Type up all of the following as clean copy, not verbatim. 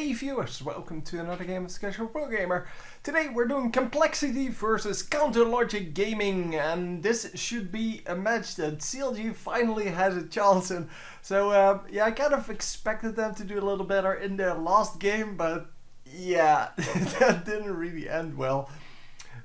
Hey viewers, welcome to another game of Skirmishes Pro Gamer. Today we're doing Complexity versus Counter Logic Gaming, and this should be a match that clg finally has a chance in. So yeah, I kind of expected them to do a little better in their last game, but yeah, that didn't really end well.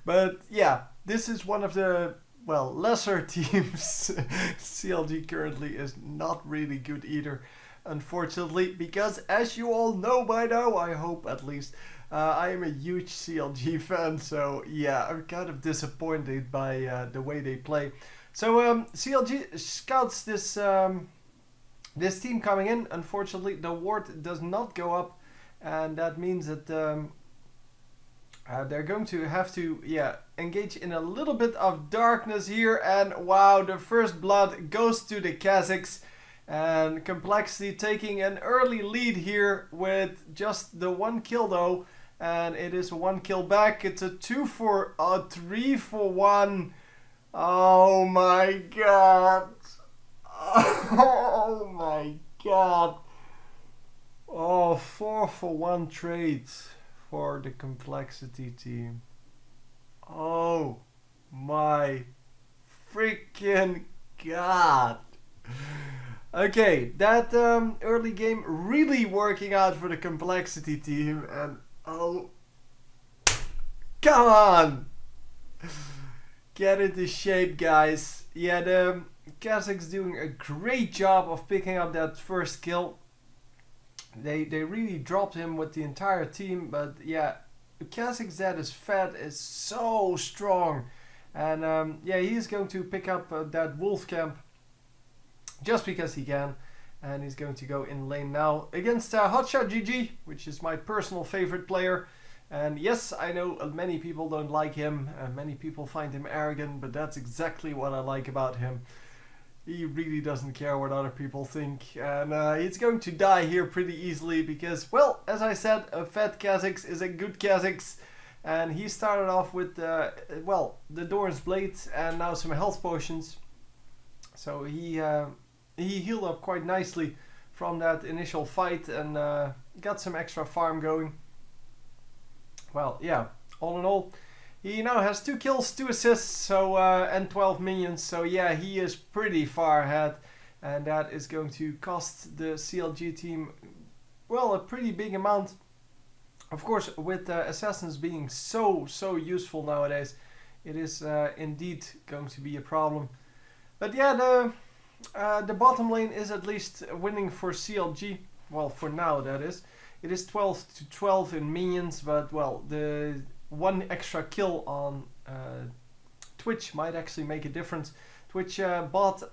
But yeah, this is one of the, well, lesser teams. clg currently is not really good either, unfortunately, because as you all know by now, I hope at least, I am a huge clg fan, so yeah, I'm kind of disappointed by the way they play. So clg scouts this this team coming in. Unfortunately, the ward does not go up, and that means that they're going to have to, yeah, engage in a little bit of darkness here. And wow, the first blood goes to the Kazakhs. And Complexity taking an early lead here with just the one kill though. And it is a one kill back. It's a 3 for 1. Oh my god. Oh my god. Oh, 4 for 1 trades for the Complexity team. Oh my freaking god. Okay, that early game really working out for the Complexity team, and oh, come on, get into shape, guys. Yeah, the Kazakhs doing a great job of picking up that first kill. They really dropped him with the entire team, but yeah, the Kazakhs that is fed is so strong, and yeah, he's going to pick up that wolf camp. Just because he can, and he's going to go in lane now against Hotshot GG, which is my personal favorite player. And yes, I know many people don't like him, many people find him arrogant, but that's exactly what I like about him. He really doesn't care what other people think, and he's going to die here pretty easily because, well, as I said, a fat Kazakhs is a good Kazakhs, and he started off with, well, the Doran's Blade and now some health potions. So he healed up quite nicely from that initial fight and got some extra farm going. Well, yeah, all in all, he now has 2 kills, 2 assists, so and 12 minions. So yeah, he is pretty far ahead, and that is going to cost the clg team, well, a pretty big amount. Of course, with assassins being so useful nowadays, it is indeed going to be a problem. But yeah, the bottom lane is at least winning for clg. Well, for now that is. It is 12-12 in minions, but well, the one extra kill on Twitch might actually make a difference. Twitch bought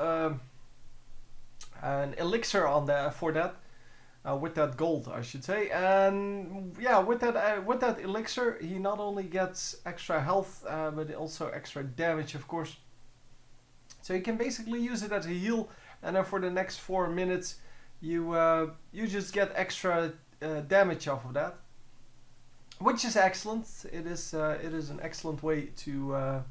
an elixir on for that, with that gold, I should say. And yeah, with that elixir, he not only gets extra health, but also extra damage, of course. So you can basically use it as a heal, and then for the next 4 minutes, you just get extra damage off of that, which is excellent. It is an excellent way to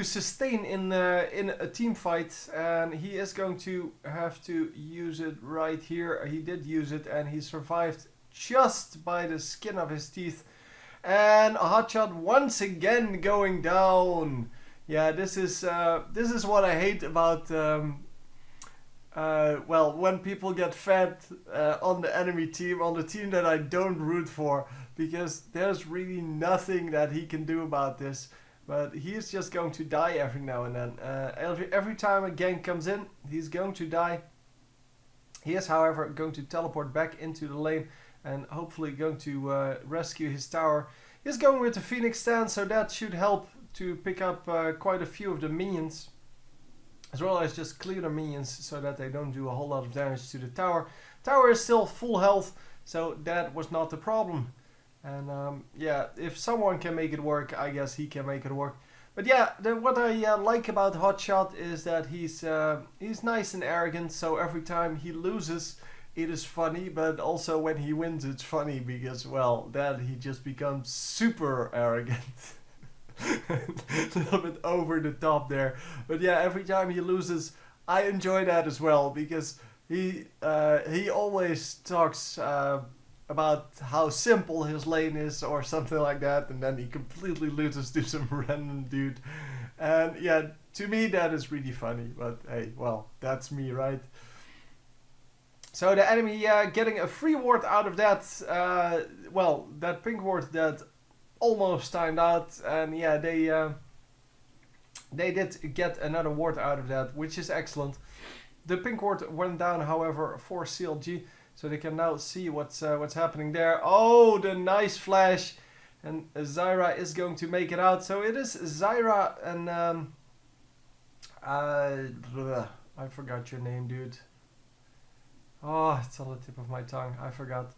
sustain in a team fight. And he is going to have to use it right here. He did use it, and he survived just by the skin of his teeth. And a hotshot once again going down. Yeah, this is what I hate about well, when people get fed on the enemy team, on the team that I don't root for, because there's really nothing that he can do about this. But he is just going to die every now and then. Every time a gank comes in, he's going to die. He is, however, going to teleport back into the lane and hopefully going to rescue his tower. He's going with the Phoenix stance, so that should help to pick up quite a few of the minions, as well as just clear the minions so that they don't do a whole lot of damage to the tower. Tower is still full health, so that was not the problem. And yeah, if someone can make it work, I guess he can make it work. But yeah, what I like about Hotshot is that he's nice and arrogant, so every time he loses, it is funny, but also when he wins, it's funny because, well, then he just becomes super arrogant. A little bit over the top there, but yeah, every time he loses, I enjoy that as well, because he always talks about how simple his lane is or something like that, and then he completely loses to some random dude. And yeah, to me that is really funny, but hey, well, that's me, right? So the enemy getting a free ward out of that, well, that pink ward that almost timed out, and yeah, they did get another ward out of that, which is excellent. The pink ward went down, however, for clg, so they can now see what's happening there. Oh, the nice flash, and Zyra is going to make it out. So it is Zyra and I forgot your name, dude. Oh, it's on the tip of my tongue. I forgot.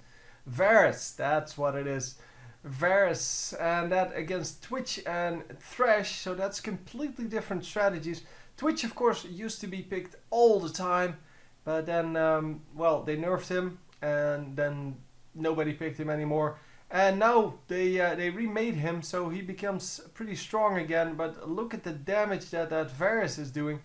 Varus, that's what it is. Varus, and that against Twitch and Thresh, so that's completely different strategies. Twitch, of course, used to be picked all the time, but then, well, they nerfed him, and then nobody picked him anymore. And now they remade him, so he becomes pretty strong again. But look at the damage that Varus is doing.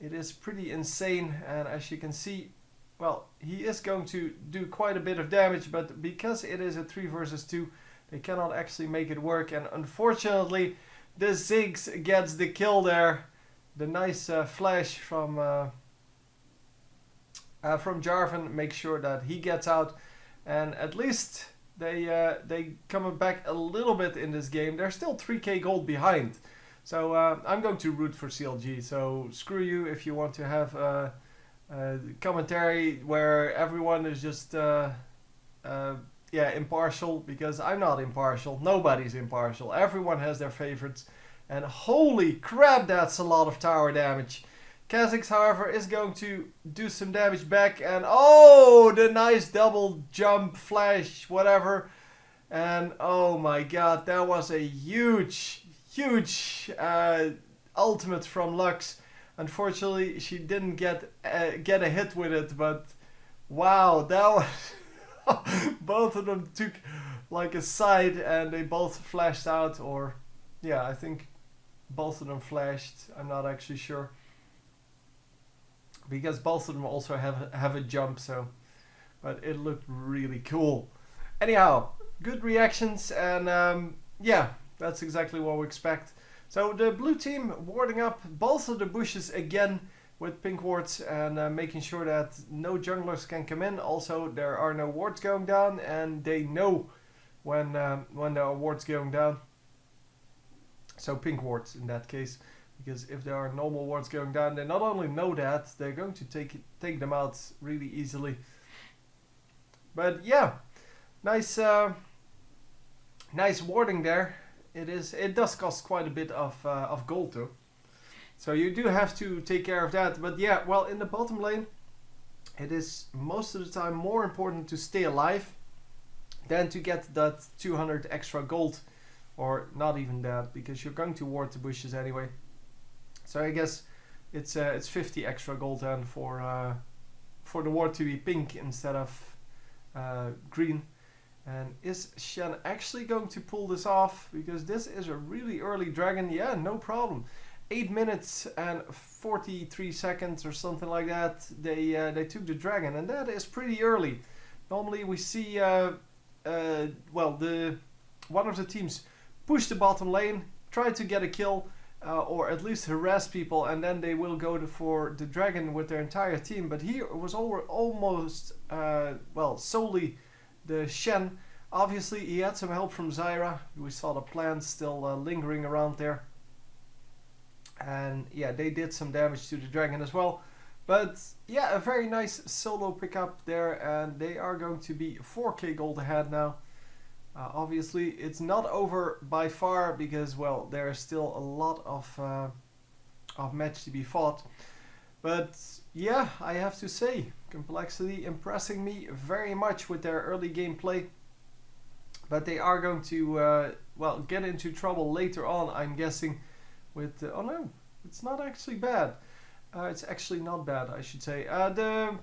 It is pretty insane, and as you can see, well, he is going to do quite a bit of damage, but because it is a 3 versus 2, they cannot actually make it work. And unfortunately, the Ziggs gets the kill there. The nice flash from Jarvan makes sure that he gets out, and at least they come back a little bit in this game. They're still 3k gold behind, so I'm going to root for clg. So screw you if you want to have commentary where everyone is just yeah, impartial, because I'm not impartial. Nobody's impartial. Everyone has their favorites. And holy crap, that's a lot of tower damage. Kha'Zix, however, is going to do some damage back. And oh, the nice double jump, flash, whatever. And oh my god, that was a huge, huge ultimate from Lux. Unfortunately, she didn't get a hit with it, but wow, that was... both of them took like a side and they both flashed out, or yeah, I think both of them flashed. I'm not actually sure, because both of them also have a jump, so, but it looked really cool. Anyhow, good reactions, and yeah, that's exactly what we expect. So the blue team warding up both of the bushes again with pink wards, and making sure that no junglers can come in. Also, there are no wards going down, and they know when there are wards going down. So pink wards in that case, because if there are normal wards going down, they not only know that, they're going to take them out really easily. But yeah, nice nice warding there. It does cost quite a bit of gold though. So you do have to take care of that. But yeah, well, in the bottom lane, it is most of the time more important to stay alive than to get that 200 extra gold. Or not even that, because you're going to ward the bushes anyway. So I guess it's 50 extra gold then for the ward to be pink instead of green. And is Shen actually going to pull this off? Because this is a really early dragon. Yeah, no problem. 8 minutes and 43 seconds or something like that. They took the dragon, and that is pretty early. Normally we see well, one of the teams push the bottom lane, try to get a kill, or at least harass people, and then they will go for the dragon with their entire team. But here it was almost well, solely the Shen. Obviously he had some help from Zyra. We saw the plants still lingering around there, and yeah, they did some damage to the dragon as well. But yeah, a very nice solo pickup there, and they are going to be 4k gold ahead now. Obviously it's not over by far, because well, there is still a lot of match to be fought. But yeah, I have to say, Complexity impressing me very much with their early gameplay. But they are going to well, get into trouble later on, I'm guessing, with oh no, it's not actually bad. It's actually not bad, I should say. The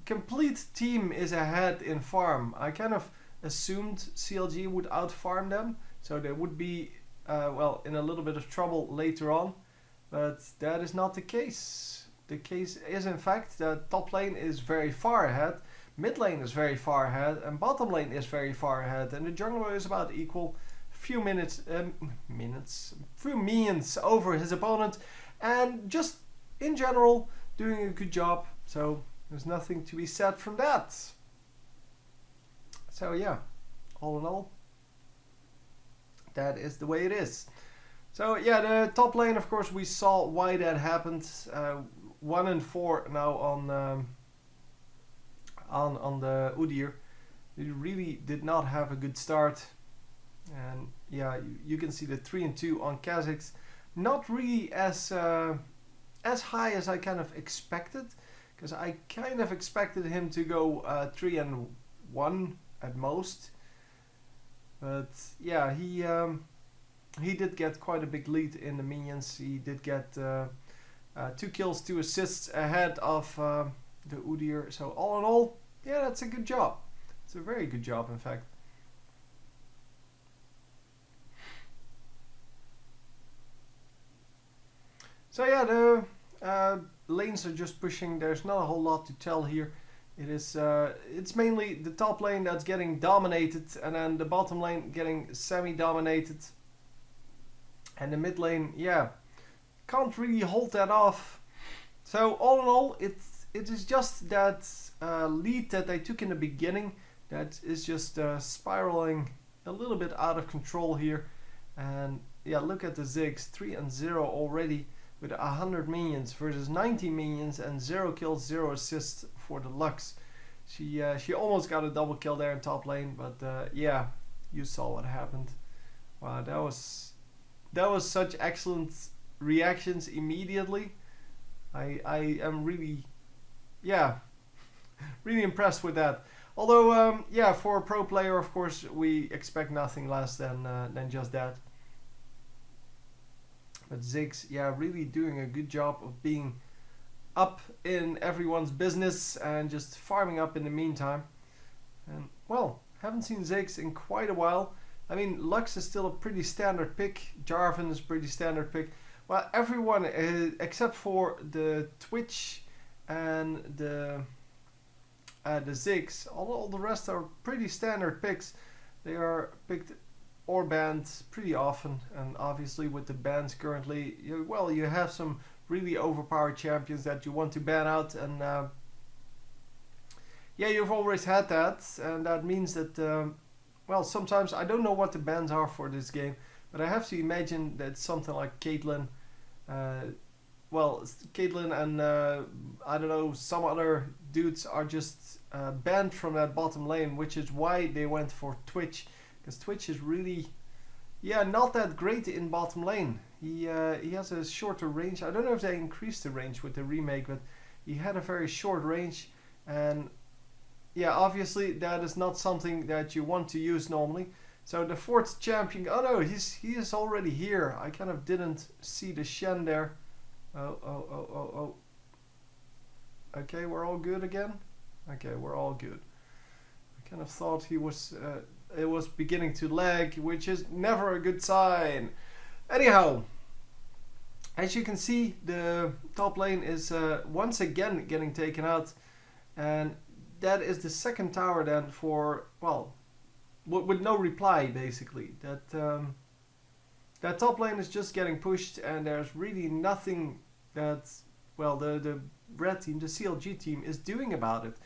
complete team is ahead in farm. I kind of assumed clg would outfarm them, so they would be well, in a little bit of trouble later on, but that is not the case. The case is in fact that top lane is very far ahead, Mid lane is very far ahead, and bottom lane is very far ahead, and the jungler is about equal, few few minions over his opponent, and just in general doing a good job. So there's nothing to be said from that. So yeah, all in all, that is the way it is. So yeah, the top lane, of course, we saw why that happened. 1 and 4 now on the Udyr. They really did not have a good start, and yeah, you can see the 3 and 2 on Kha'Zix. Not really as high as I kind of expected, because I kind of expected him to go 3 and 1 at most. But yeah, he did get quite a big lead in the minions. He did get 2 kills, 2 assists ahead of the Udyr. So all in all, yeah, that's a good job. It's a very good job, in fact. So yeah, the lanes are just pushing. There's not a whole lot to tell here. It is it's mainly the top lane that's getting dominated, and then the bottom lane getting semi-dominated, and the mid lane, yeah, can't really hold that off. So all in all, it is just that lead that they took in the beginning that is just spiraling a little bit out of control here. And yeah, look at the Ziggs, 3 and 0 already with 100 minions versus 90 minions and 0 kills, 0 assists for the Lux. She almost got a double kill there in top lane, but yeah, you saw what happened. Wow, that was such excellent reactions immediately. I am really, yeah, really impressed with that. Although, yeah, for a pro player, of course, we expect nothing less than just that. But Ziggs, yeah, really doing a good job of being up in everyone's business and just farming up in the meantime. And, well, haven't seen Ziggs in quite a while. I mean, Lux is still a pretty standard pick. Jarvan is a pretty standard pick. Well, everyone, except for the Twitch and the Ziggs, all the rest are pretty standard picks. They are picked or banned pretty often, and obviously with the bans currently, you have some really overpowered champions that you want to ban out, and yeah, you've always had that, and that means that well, sometimes I don't know what the bans are for this game, but I have to imagine that something like Caitlyn, well, Caitlyn and I don't know, some other dudes are just banned from that bottom lane, which is why they went for Twitch. Because Twitch is really, yeah, not that great in bottom lane. He has a shorter range. I don't know if they increased the range with the remake, but he had a very short range. And yeah, obviously that is not something that you want to use normally. So the 4th champion, oh no, he is already here. I kind of didn't see the Shen there. Oh. Okay, we're all good again? Okay, we're all good. I kind of thought he was... it was beginning to lag, which is never a good sign. Anyhow, as you can see, the top lane is once again getting taken out, and that is the 2nd tower then for, well, with no reply basically. That top lane is just getting pushed, and there's really nothing that, well, the red team, the clg team, is doing about it.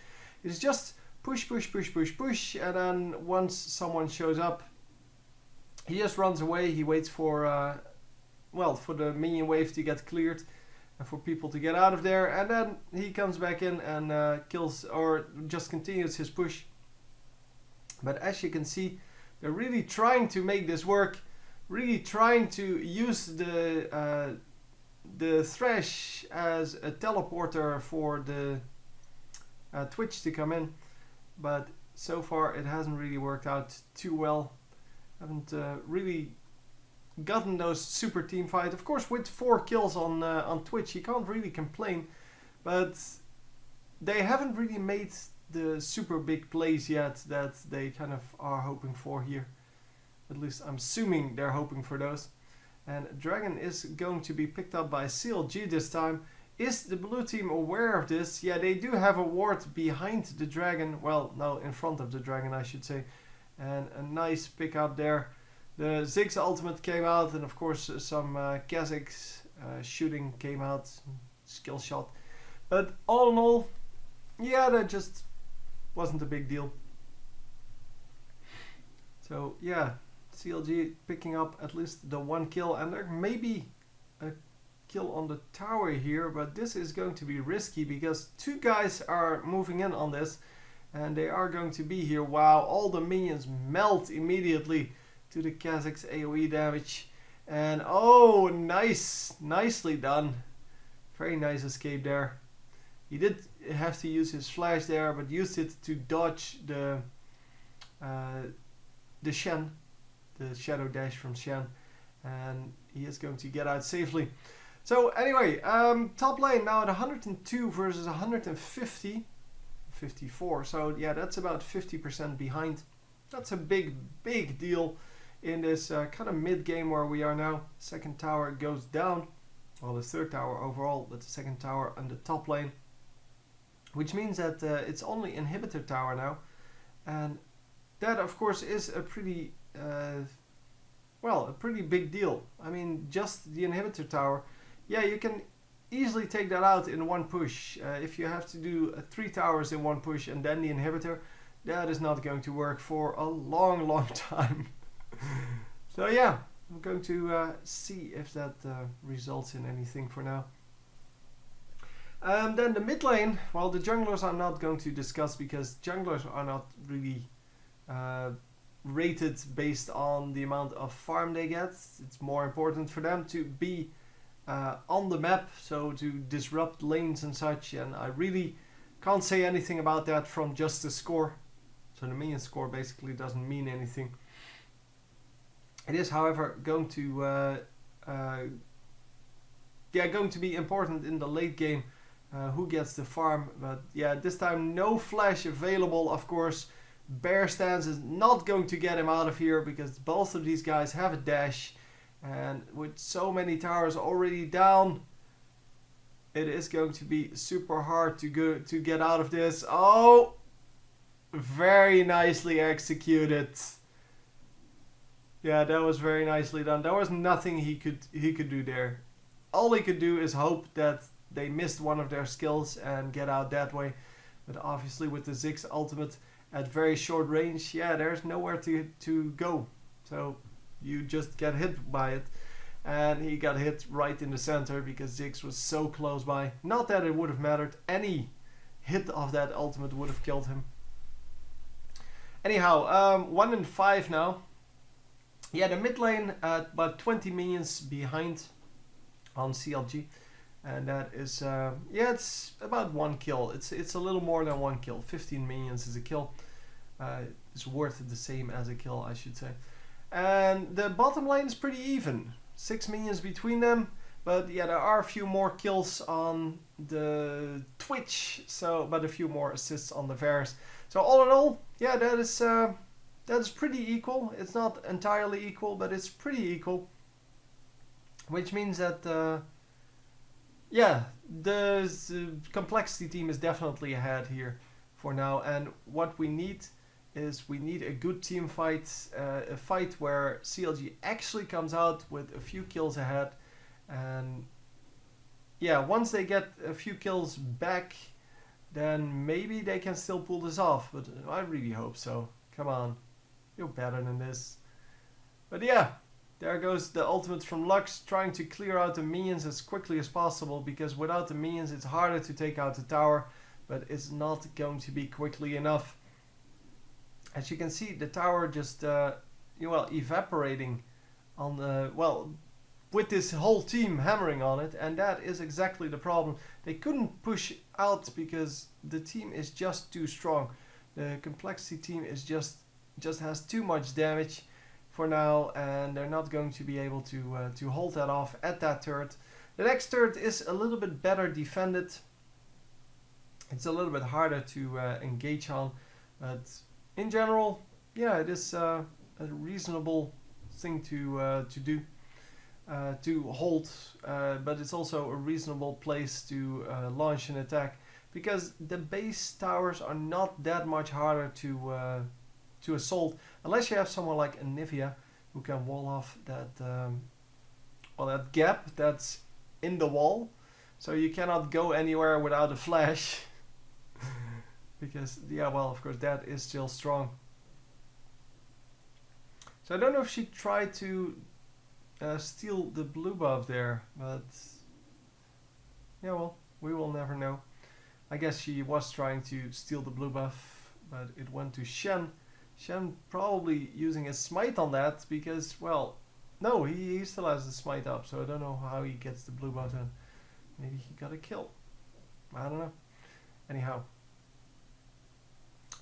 It's just push, and then once someone shows up, he just runs away. He waits for, well, for the minion wave to get cleared and for people to get out of there, and then he comes back in and kills, or just continues his push. But as you can see, they're really trying to make this work, really trying to use the Thresh as a teleporter for the Twitch to come in. But so far it hasn't really worked out too well. Haven't really gotten those super team fights. Of course, with 4 kills on Twitch, you can't really complain. But they haven't really made the super big plays yet that they kind of are hoping for here. At least I'm assuming they're hoping for those. And Dragon is going to be picked up by clg this time is the blue team aware of this? Yeah, they do have a ward behind the dragon. Well, no, in front of the dragon, I should say. And a nice pickup there. The Ziggs ultimate came out, and of course some Kazakhs shooting came out, skill shot. But all in all, yeah, that just wasn't a big deal. So yeah, clg picking up at least the 1 kill, and there may be a kill on the tower here, but this is going to be risky because 2 guys are moving in on this, and they are going to be here. Wow, all the minions melt immediately to the Kazakhs AoE damage, and oh, nicely done. Very nice escape there. He did have to use his flash there, but used it to dodge the Shen, the shadow dash from Shen, and he is going to get out safely. So anyway, top lane now at 102 versus 150, 54. So yeah, that's about 50% behind. That's a big deal in this kind of mid game where we are now. Second tower goes down, well, the third tower overall, but the second tower on the top lane, which means that it's only inhibitor tower now, and that of course is a pretty a pretty big deal. I mean, just the inhibitor tower, yeah, you can easily take that out in one push. If you have to do 3 towers in one push and then the inhibitor, that is not going to work for a long time. So yeah, I'm going to see if that results in anything for now. Then the mid lane, well, the junglers I'm not going to discuss because junglers are not really rated based on the amount of farm they get. It's more important for them to be on the map, so to disrupt lanes and such, and I really can't say anything about that from just the score. So the minion score basically doesn't mean anything. It is, however, going to be important in the late game, who gets the farm. But yeah, this time no flash available, of course. Bear stance is not going to get him out of here because both of these guys have a dash, and with so many towers already down, it is going to be super hard to get out of this. Oh, very nicely executed. Yeah, that was very nicely done. There was nothing he could do there. All he could do is hope that they missed one of their skills and get out that way. But obviously with the Ziggs ultimate at very short range, yeah, there's nowhere to go. So you just get hit by it. And he got hit right in the center because Ziggs was so close by. Not that it would have mattered. Any hit of that ultimate would have killed him. Anyhow, 1 in 5 now. Yeah, the mid lane at about 20 minions behind on clg. And that is, yeah, it's about 1 kill. It's a little more than 1 kill. 15 minions is a kill. It's worth the same as a kill, I should say. And the bottom lane is pretty even. 6 minions between them. But yeah, there are a few more kills on the Twitch. But a few more assists on the Varus. So all in all, yeah, that is pretty equal. It's not entirely equal, but it's pretty equal. Which means that, yeah, the complexity team is definitely ahead here for now. And what we need is we need a good team fight. A fight where clg actually comes out with a few kills ahead. And yeah, once they get a few kills back, then maybe they can still pull this off. But I really hope so. Come on. You're better than this. But yeah, there goes the ultimate from Lux, trying to clear out the minions as quickly as possible, because without the minions it's harder to take out the tower, but it's not going to be quickly enough. As you can see, the tower just evaporating on the, well, with this whole team hammering on it, and that is exactly the problem. They couldn't push out because the team is just too strong. The complexity team is just has too much damage for now, and they're not going to be able to hold that off at that turret. The next turret is a little bit better defended. It's a little bit harder to engage on, but in general, yeah, it is a reasonable thing to do. to hold, but it's also a reasonable place to launch an attack, because the base towers are not that much harder to assault, unless you have someone like Anivia who can wall off that that gap that's in the wall, so you cannot go anywhere without a flash. Because yeah, well, of course that is still strong. So I don't know if she tried to steal the blue buff there, but yeah, well, we will never know. I guess she was trying to steal the blue buff, but it went to Shen. Shen probably using a smite on that, because, well, no, he still has the smite up, so I don't know how he gets the blue buff in. Maybe he got a kill. I don't know. Anyhow,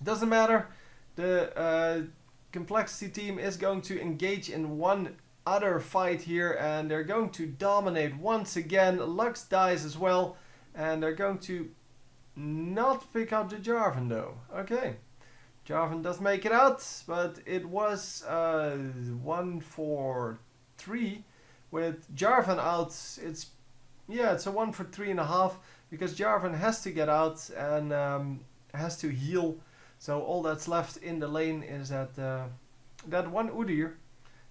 doesn't matter. The complexity team is going to engage in one other fight here, and they're going to dominate once again. Lux dies as well, and they're going to not pick up the Jarvan though. Okay, Jarvan does make it out, but it was 1 for 3 with Jarvan out. It's a 1 for 3.5, because Jarvan has to get out and has to heal. So all that's left in the lane is that one Udyr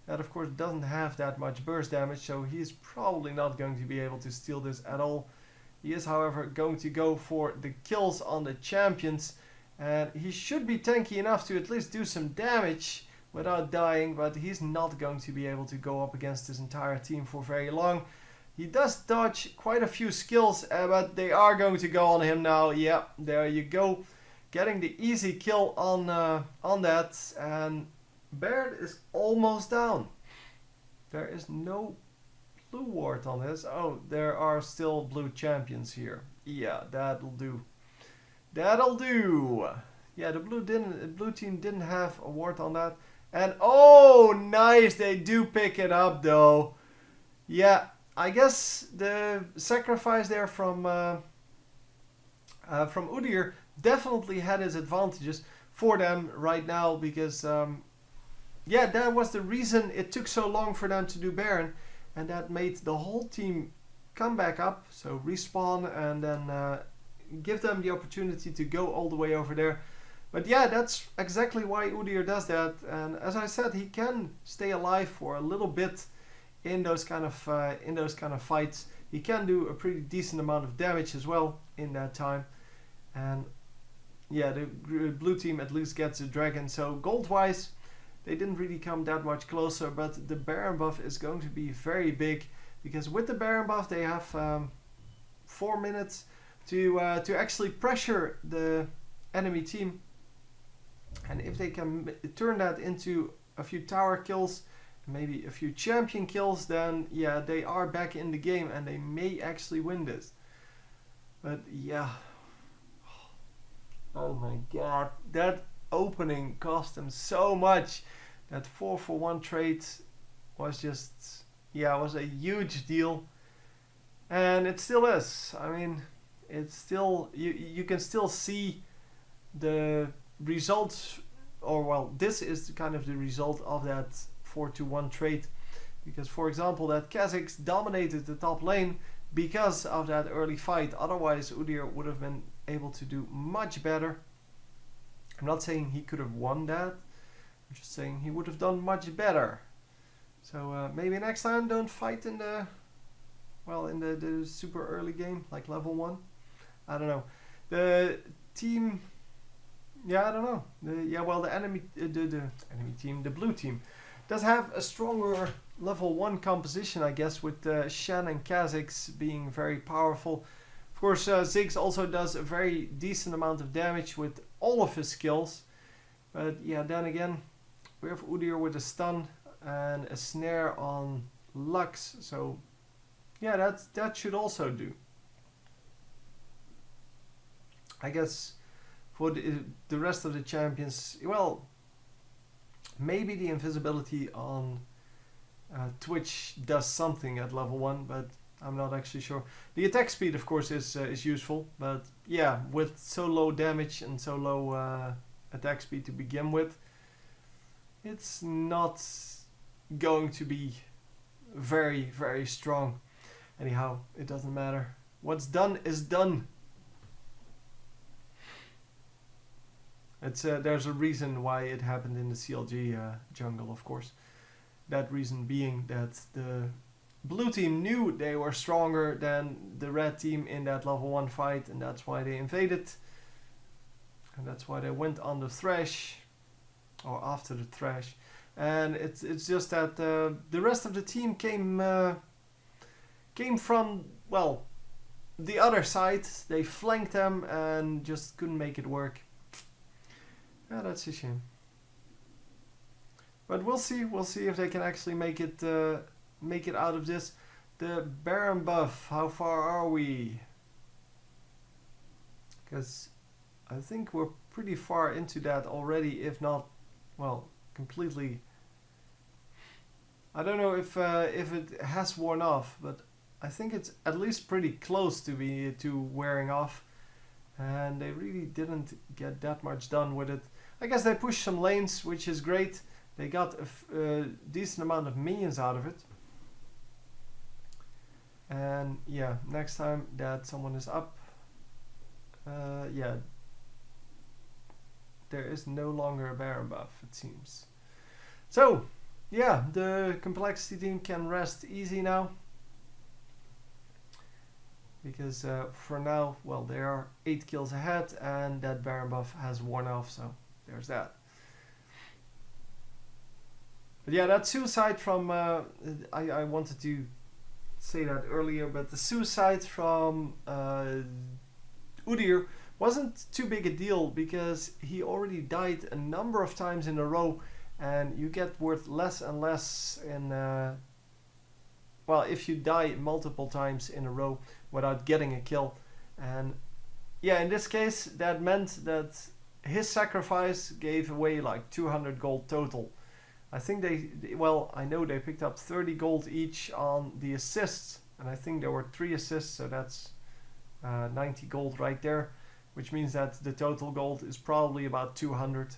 that of course doesn't have that much burst damage, so he's probably not going to be able to steal this at all. He is, however, going to go for the kills on the champions, and he should be tanky enough to at least do some damage without dying, but he's not going to be able to go up against his entire team for very long. He does dodge quite a few skills, but they are going to go on him now. Yeah, there you go. Getting the easy kill on that, and Baird is almost down. There is no blue ward on this. Oh, there are still blue champions here. Yeah, that'll do. That'll do. Yeah, the blue team didn't have a ward on that. And oh, nice, they do pick it up though. Yeah, I guess the sacrifice there from Udyr definitely had its advantages for them right now, because yeah, that was the reason it took so long for them to do Baron, and that made the whole team come back up, so respawn and then give them the opportunity to go all the way over there. But yeah, that's exactly why Udyr does that, and as I said, he can stay alive for a little bit in those kind of fights. He can do a pretty decent amount of damage as well in that time, and yeah, the blue team at least gets a dragon. So gold wise, they didn't really come that much closer, but the Baron buff is going to be very big, because with the Baron buff they have 4 minutes to actually pressure the enemy team, and if they can turn that into a few tower kills, maybe a few champion kills, then yeah, they are back in the game and they may actually win this. But yeah, oh my god, that opening cost them so much. That 4 for 1 trade was just, yeah, was a huge deal, and it still is. I mean, it's still, you can still see the results, or well, this is kind of the result of that 4 to 1 trade, because for example, that Kha'Zix dominated the top lane because of that early fight. Otherwise Udyr would have been able to do much better. I'm not saying he could have won that, I'm just saying he would have done much better. So maybe next time don't fight in the, well, in the super early game, like level 1. I don't know. The team, yeah, I don't know. The enemy team, the blue team, does have a stronger level 1 composition, I guess, with Shen and Kha'Zix being very powerful. Of course, Ziggs also does a very decent amount of damage with all of his skills. But yeah, then again, we have Udyr with a stun and a snare on Lux. So yeah, that should also do. I guess for the rest of the champions, well, maybe the invisibility on Twitch does something at level 1, but I'm not actually sure. The attack speed, of course, is useful, but yeah, with so low damage and so low attack speed to begin with, it's not going to be very, very strong. Anyhow, it doesn't matter. What's done is done. It's there's a reason why it happened in the CLG jungle, of course. That reason being that the blue team knew they were stronger than the red team in that level 1 fight, and that's why they invaded. And that's why they went on the thresh, or after the thresh. And it's just that the rest of the team came from, well, the other side. They flanked them and just couldn't make it work. Yeah, that's a shame. But we'll see. We'll see if they can actually make it out of this. The Baron buff. How far are we? Because I think we're pretty far into that already, if not, well, completely. I don't know if it has worn off, but I think it's at least pretty close to wearing off, and they really didn't get that much done with it. I guess they pushed some lanes, which is great. They got a decent amount of minions out of it. And yeah, next time that someone is up, yeah, there is no longer a Baron buff, it seems. So yeah, the complexity team can rest easy now, because for now, well, they are 8 kills ahead, and that Baron buff has worn off, so there's that. But yeah, that suicide from I wanted to say that earlier, but the suicide from Udyr wasn't too big a deal, because he already died a number of times in a row, and you get worth less and less in well, if you die multiple times in a row without getting a kill. And yeah, in this case that meant that his sacrifice gave away like 200 gold total. I think well, I know they picked up 30 gold each on the assists, and I think there were 3 assists, so that's 90 gold right there, which means that the total gold is probably about 200,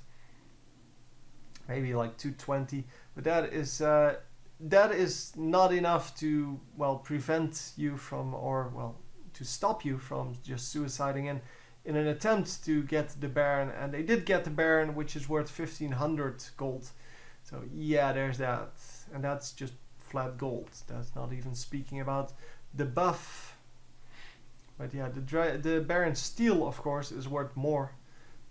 maybe like 220, but that is not enough to, well, prevent you from, or well, to stop you from just suiciding in an attempt to get the Baron. And they did get the Baron, which is worth 1500 gold. So yeah, there's that, and that's just flat gold. That's not even speaking about the buff. But yeah, the Baron steal, of course, is worth more,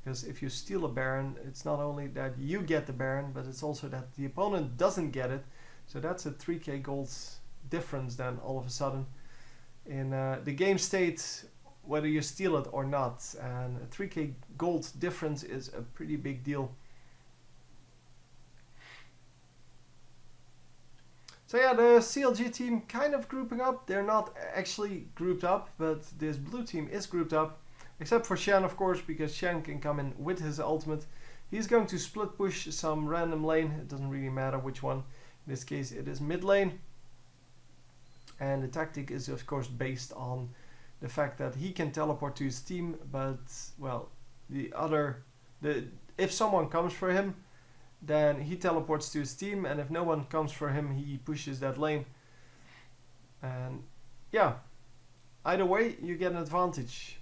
because if you steal a Baron, it's not only that you get the Baron, but it's also that the opponent doesn't get it. So that's a 3k gold difference then all of a sudden in the game state, whether you steal it or not. And a 3k gold difference is a pretty big deal. So yeah, the CLG team kind of grouping up. They're not actually grouped up, but this blue team is grouped up. Except for Shen, of course, because Shen can come in with his ultimate. He's going to split push some random lane. It doesn't really matter which one. In this case, it is mid lane. And the tactic is, of course, based on the fact that he can teleport to his team. But, well, if someone comes for him, then he teleports to his team, and if no one comes for him, he pushes that lane. And yeah, either way you get an advantage.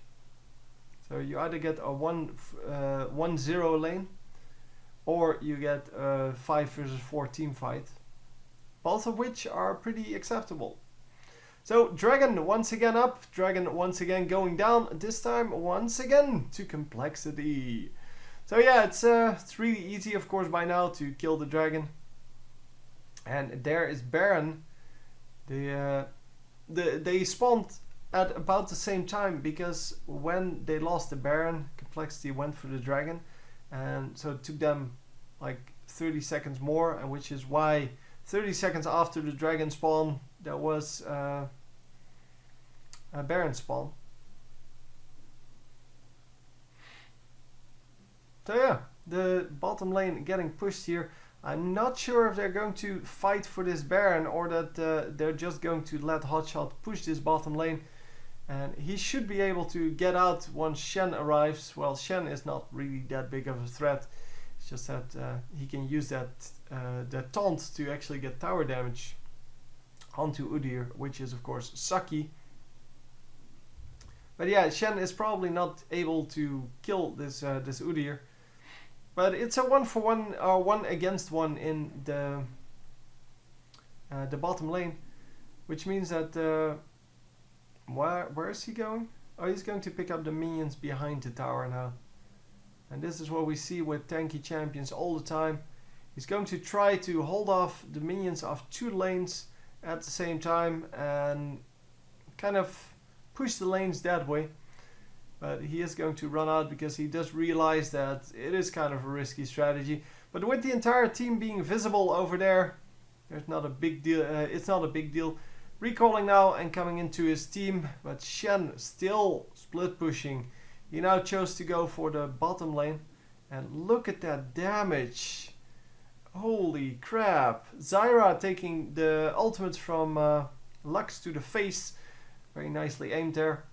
So you either get a 1-0 lane, or you get a 5 versus 4 team fight, both of which are pretty acceptable. So Dragon once again up, Dragon once again going down, this time once again to complexity. So yeah, it's really easy, of course, by now to kill the Dragon. And there is Baron. They spawned at about the same time, because when they lost the Baron, complexity went for the Dragon, and so it took them like 30 seconds more, and which is why 30 seconds after the Dragon spawn there was a Baron spawn. So yeah, the bottom lane getting pushed here. I'm not sure if they're going to fight for this Baron, or that they're just going to let Hotshot push this bottom lane. And he should be able to get out once Shen arrives. Well, Shen is not really that big of a threat. It's just that he can use that taunt to actually get tower damage. onto Udyr, which is of course sucky. But yeah, Shen is probably not able to kill this this Udyr. But it's a 1-for-1 or 1-against-1 in the bottom lane, which means that where is he going? Oh, he's going to pick up the minions behind the tower now. And this is what we see with tanky champions all the time. He's going to try to hold off the minions of 2 lanes at the same time and kind of push the lanes that way. But he is going to run out because he does realize that it is kind of a risky strategy. But with the entire team being visible over there, there's not a big deal. It's not a big deal. Recalling now and coming into his team, but Shen still split pushing. He now chose to go for the bottom lane, and look at that damage. Holy crap. Zyra taking the ultimate from Lux to the face. Very nicely aimed there.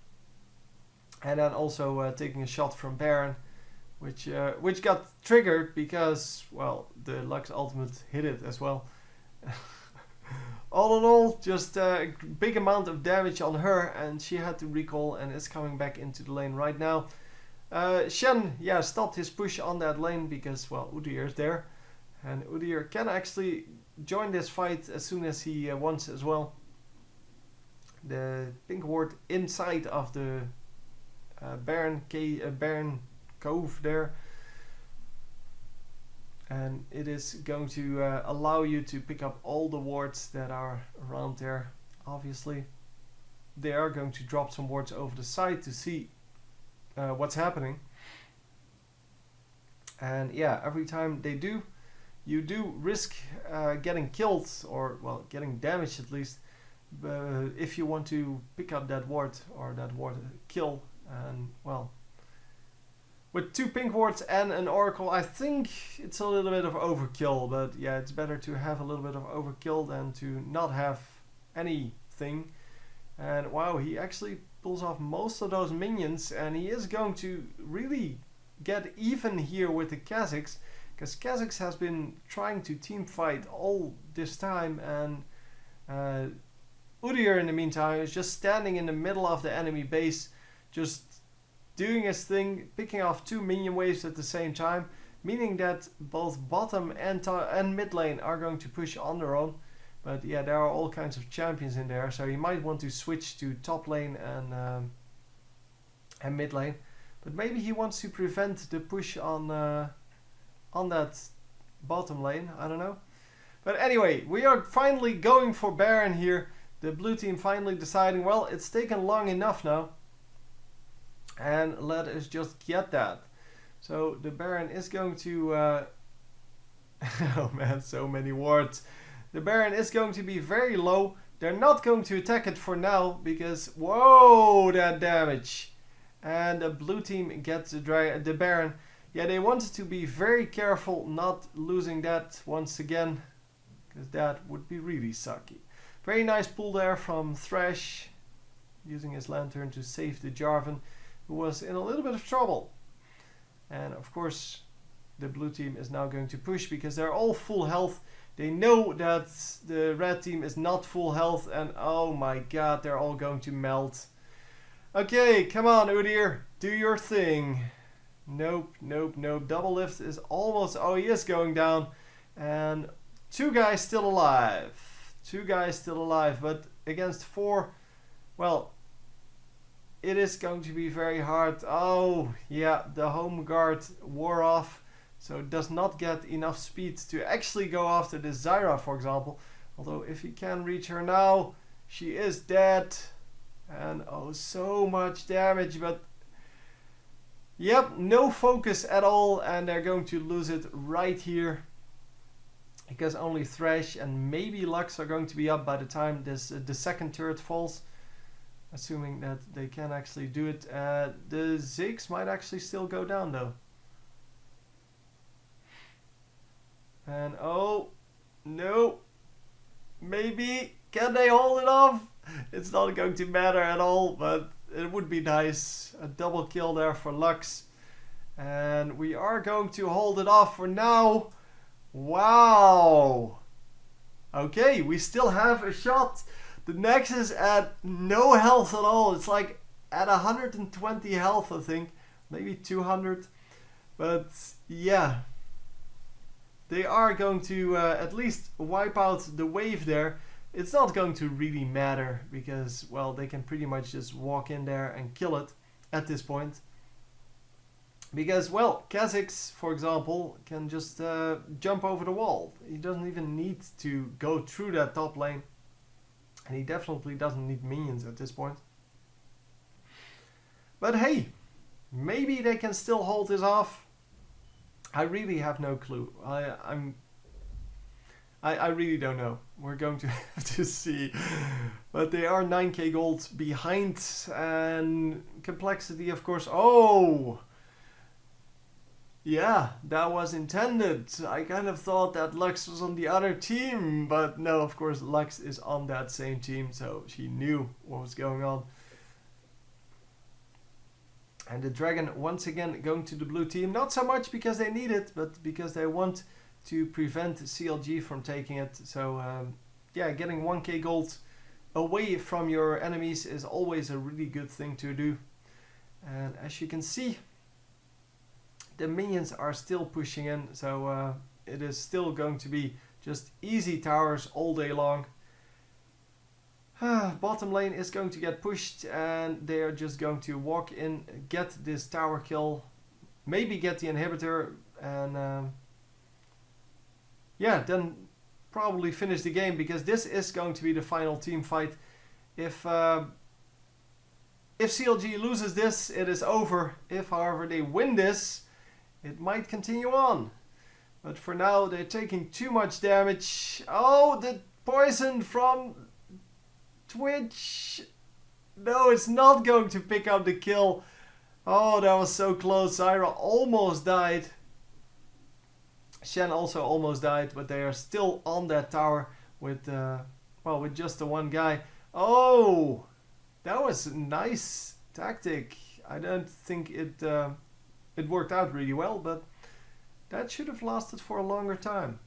And then also taking a shot from Baron, which got triggered because, well, the Lux ultimate hit it as well. All in all, just a big amount of damage on her, and she had to recall and is coming back into the lane right now. Shen, yeah, stopped his push on that lane because, well, Udyr is there. And Udyr can actually join this fight as soon as he wants as well. The pink ward inside of the Baron Cove there. And it is going to allow you to pick up all the wards that are around there. Obviously, they are going to drop some wards over the side to see what's happening. And yeah, every time they do, you do risk getting killed, or well, getting damaged at least, if you want to pick up that ward or that ward kill. And well, with 2 pink wards and an oracle, I think it's a little bit of overkill. But yeah, it's better to have a little bit of overkill than to not have anything. And wow, he actually pulls off most of those minions, and he is going to really get even here with the Kha'Zix, because Kha'Zix has been trying to team fight all this time, and Udyr in the meantime is just standing in the middle of the enemy base, just doing his thing, picking off 2 minion waves at the same time, meaning that both bottom and mid lane are going to push on their own. But yeah, there are all kinds of champions in there, so you might want to switch to top lane and mid lane. But maybe he wants to prevent the push on that bottom lane, I don't know. But anyway, we are finally going for Baron here. The blue team finally deciding, well, it's taken long enough now, and let us just get that. So the Baron is going to oh man, so many wards. The Baron is going to be very low. They're not going to attack it for now because, whoa, that damage. And the blue team gets the Baron. Yeah, they wanted to be very careful not losing that once again, because that would be really sucky. Very nice pull there from Thresh, using his lantern to save the Jarvan, who was in a little bit of trouble. And of course, the blue team is now going to push because they're all full health. They know that the red team is not full health, and oh my god, they're all going to melt. Okay, come on Udyr, do your thing. Nope, nope, nope. Double lift is almost, oh, he is going down. And 2 guys still alive. 2 guys still alive, but against 4, well, it is going to be very hard. Oh, yeah, the home guard wore off, so it does not get enough speed to actually go after this Zyra, for example. Although if he can reach her now, she is dead. And oh, so much damage, but yep, no focus at all, and they're going to lose it right here. Because only Thresh and maybe Lux are going to be up by the time this the second turret falls. Assuming that they can actually do it. The Ziggs might actually still go down though. And oh, no. Maybe. Can they hold it off? It's not going to matter at all, but it would be nice. A double kill there for Lux. And we are going to hold it off for now. Wow. Okay, we still have a shot. The Nexus at no health at all. It's like at 120 health, I think. Maybe 200. But yeah. They are going to at least wipe out the wave there. It's not going to really matter because, well, they can pretty much just walk in there and kill it at this point. Because, well, Kha'Zix, for example, can just jump over the wall. He doesn't even need to go through that top lane. And he definitely doesn't need minions at this point. But hey, maybe they can still hold this off. I really have no clue. I really don't know. We're going to have to see. But they are 9k gold behind. And complexity, of course. Oh! Yeah, that was intended. I kind of thought that Lux was on the other team. But no, of course, Lux is on that same team. So she knew what was going on. And the Dragon once again going to the blue team. Not so much because they need it, but because they want to prevent clg from taking it. So yeah, getting 1k gold away from your enemies is always a really good thing to do. And as you can see, the minions are still pushing in, so it is still going to be just easy towers all day long. Bottom lane is going to get pushed and they are just going to walk in, get this tower kill, maybe get the inhibitor, and yeah, then probably finish the game, because this is going to be the final team fight. If clg loses this, it is over. If, however, they win this, it might continue on. But for now, they're taking too much damage. Oh, the poison from Twitch. No, it's not going to pick up the kill. Oh, that was so close. Zyra almost died. Shen also almost died, but they are still on that tower with, well, with just the one guy. Oh, that was a nice tactic. I don't think it worked out really well, but that should have lasted for a longer time.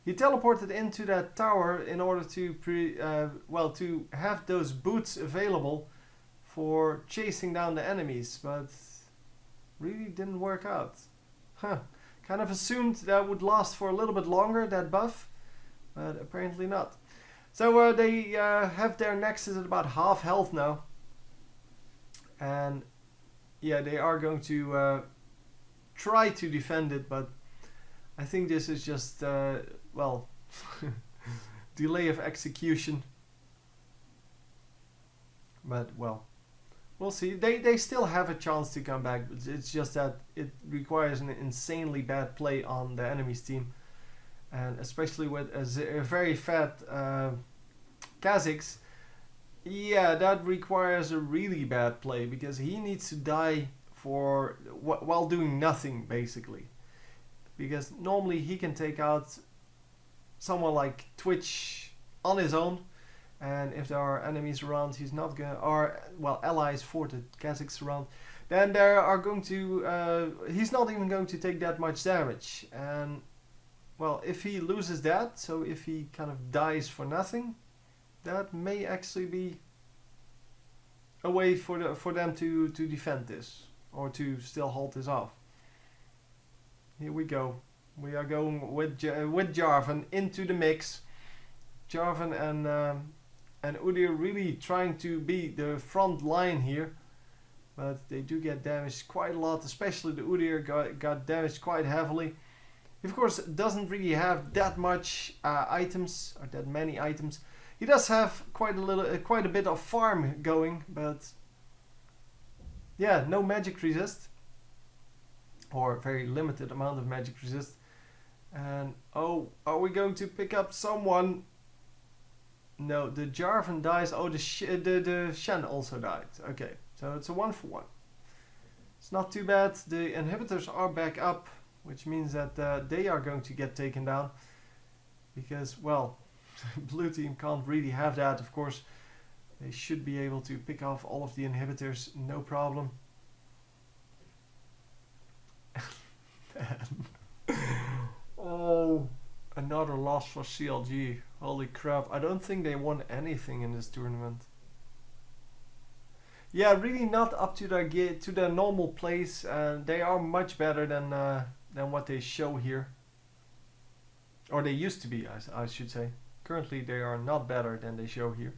He teleported into that tower in order to well, to have those boots available for chasing down the enemies, but really didn't work out. Huh. Kind of assumed that would last for a little bit longer, that buff, but apparently not. So they have their Nexus at about half health now. And yeah, they are going to try to defend it, but I think this is just, well, delay of execution. But, well, we'll see. They still have a chance to come back, but it's just that it requires an insanely bad play on the enemy's team. And especially with a very fat Kha'Zix, yeah, that requires a really bad play, because he needs to die for while doing nothing, basically. Because normally he can take out someone like Twitch on his own, and if there are enemies around, he's not gonna, or well, allies for the Kha'Zix around, then there are going to, he's not even going to take that much damage. And well, if he loses that, so if he kind of dies for nothing, that may actually be a way for them to defend this, or to still hold this off. Here we go. We are going with Jarvan into the mix. Jarvan and Udyr really trying to be the front line here, but they do get damaged quite a lot. Especially the Udyr got damaged quite heavily. He of course doesn't really have that much items, or that many items. He does have quite a bit of farm going, but yeah, no magic resist, or very limited amount of magic resist. And oh, are we going to pick up someone? No, the Jarvan dies. Oh, the Shen also died. Okay, so it's a 1-for-1. It's not too bad. The inhibitors are back up, which means that they are going to get taken down, because, well, blue team can't really have that, of course. They should be able to pick off all of the inhibitors, no problem. Oh, another loss for clg. Holy crap, I don't think they won anything in this tournament. Yeah, really not up to their normal place, and they are much better than what they show here. Or they used to be, I should say. Currently they are not better than they show here.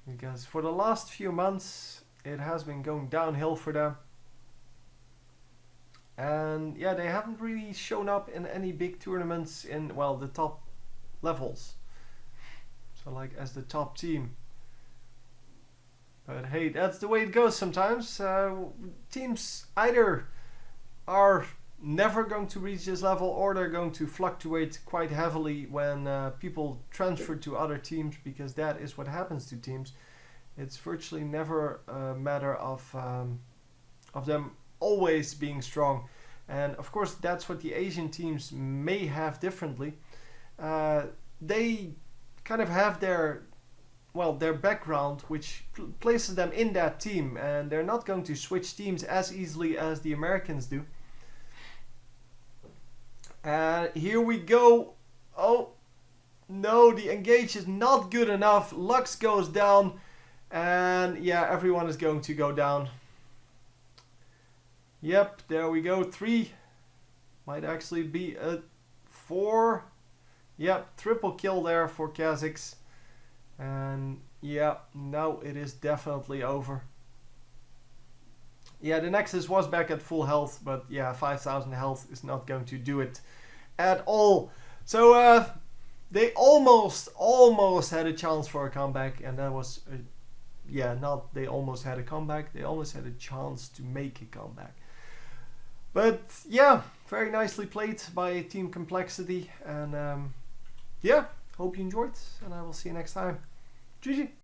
Because for the last few months it has been going downhill for them. And yeah, they haven't really shown up in any big tournaments in, well, the top levels. So like as the top team. But hey, that's the way it goes sometimes. Teams either are never going to reach this level, or they're going to fluctuate quite heavily when people transfer to other teams, because that is what happens to teams. It's virtually never a matter of them always being strong. And of course that's what the Asian teams may have differently. They kind of have their background, which places them in that team, and they're not going to switch teams as easily as the Americans do. And here we go. Oh no, the engage is not good enough. Lux goes down, and yeah, everyone is going to go down. Yep, there we go. 3 might actually be a 4. Yep, triple kill there for Kazakhs. And yeah, now it is definitely over. Yeah, the Nexus was back at full health, but yeah, 5,000 health is not going to do it at all. So they almost had a chance for a comeback, and that was they almost had a comeback, they almost had a chance to make a comeback. But yeah, very nicely played by Team Complexity, and yeah, hope you enjoyed, and I will see you next time. GG.